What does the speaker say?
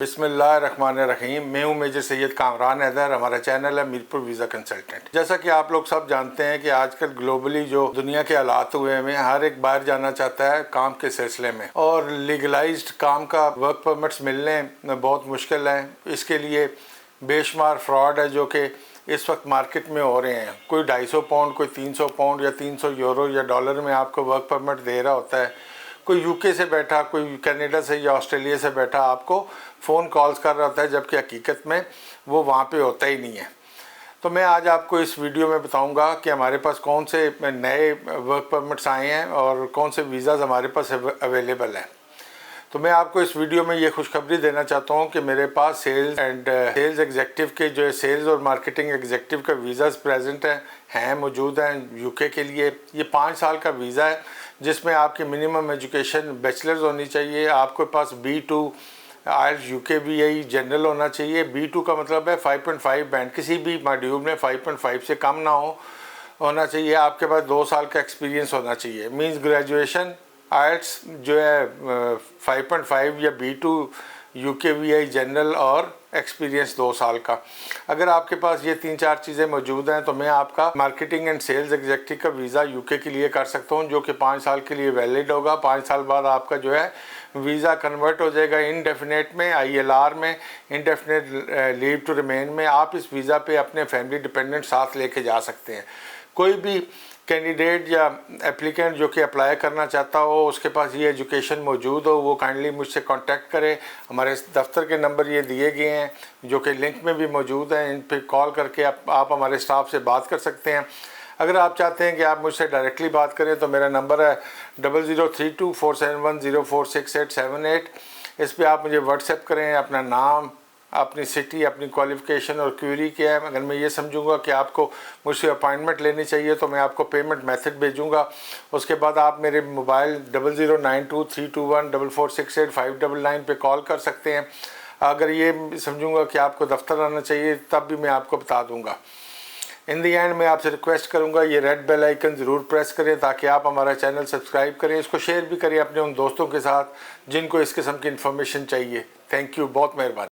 बिस्मिल्लाहिर्रहमानिर्रहीम। मैं हूं मेजर सैयद कामरान हैदर। हमारा चैनल है मीरपुर वीज़ा कंसल्टेंट। जैसा कि आप लोग सब जानते हैं कि आजकल ग्लोबली जो दुनिया के हालात हुए हैं, हर एक बाहर जाना चाहता है काम के सिलसिले में, और लीगलाइज्ड काम का वर्क परमिट्स मिलने में बहुत मुश्किल है। इसके लिए बेशुमार फ्रॉड है जो कि इस वक्त मार्केट में हो रहे हैं। कोई 250 पाउंड, कोई 300 पाउंड या 300 यूरो या डॉलर में आपको वर्क परमिट दे रहा होता है। कोई यूके से बैठा, कोई कनाडा से या ऑस्ट्रेलिया से बैठा आपको फ़ोन कॉल्स कर रहा होता है, जबकि हकीकत में वो वहाँ पे होता ही नहीं है। तो मैं आज आपको इस वीडियो में बताऊंगा कि हमारे पास कौन से नए वर्क परमिट्स आए हैं और कौन से वीज़ाज़ हमारे पास अवेलेबल हैं। तो मैं आपको इस वीडियो में ये खुशखबरी देना चाहता हूँ कि मेरे पास सेल्स एग्जेक्टिव के जो सेल्स और मार्केटिंग एग्जेक्टिव का वीज़ाज़ प्रेजेंट हैं मौजूद हैं यूके के लिए। ये 5 साल का वीज़ा है जिसमें आपकी मिनिमम एजुकेशन बैचलर्स होनी चाहिए। आपके पास B2 IELTS UKVI जनरल होना चाहिए। B2 का मतलब है 5.5 बैंड, किसी भी मॉड्यूल में 5.5 से कम ना होना चाहिए। आपके पास 2 साल का एक्सपीरियंस होना चाहिए। मींस ग्रेजुएशन IELTS जो है 5.5 या B2 UKVI जनरल और एक्सपीरियंस 2 साल का। अगर आपके पास ये 3-4 चीज़ें मौजूद हैं तो मैं आपका मार्केटिंग एंड सेल्स एग्जेक्टिव का वीज़ा यूके के लिए कर सकता हूँ, जो कि 5 साल के लिए वैलिड होगा। 5 साल बाद आपका जो है वीज़ा कन्वर्ट हो जाएगा इनडेफिनेट में, ILR में, इनडेफिनेट लीव टू रिमेन में। आप इस वीज़ा पे अपने फैमिली डिपेंडेंट साथ लेके जा सकते हैं। कोई भी कैंडिडेट या एप्लीकेंट जो कि अप्लाई करना चाहता हो, उसके पास ये एजुकेशन मौजूद हो, वो काइंडली मुझसे कांटेक्ट करे। हमारे दफ्तर के नंबर ये दिए गए हैं जो कि लिंक में भी मौजूद हैं। इन पे कॉल करके आप हमारे स्टाफ से बात कर सकते हैं। अगर आप चाहते हैं कि आप मुझसे डायरेक्टली बात करें तो मेरा नंबर है 00324710468778। इस पर आप मुझे व्हाट्सएप करें अपना नाम, अपनी सिटी, अपनी क्वालिफ़िकेशन और क्वेरी क्या है। अगर मैं ये समझूंगा कि आपको मुझसे अपॉइंटमेंट लेनी चाहिए तो मैं आपको पेमेंट मेथड भेजूंगा। उसके बाद आप मेरे मोबाइल 00923214468599 पे कॉल कर सकते हैं। अगर ये समझूंगा कि आपको दफ्तर आना चाहिए तब भी मैं आपको बता दूंगा। इन दी एंड मैं आपसे रिक्वेस्ट करूंगा ये रेड बेल आइकन ज़रूर प्रेस करें ताकि आप हमारा चैनल सब्सक्राइब करें। इसको शेयर भी करें अपने उन दोस्तों के साथ जिनको इस किस्म की इन्फॉर्मेशन चाहिए। थैंक यू, बहुत मेहरबानी।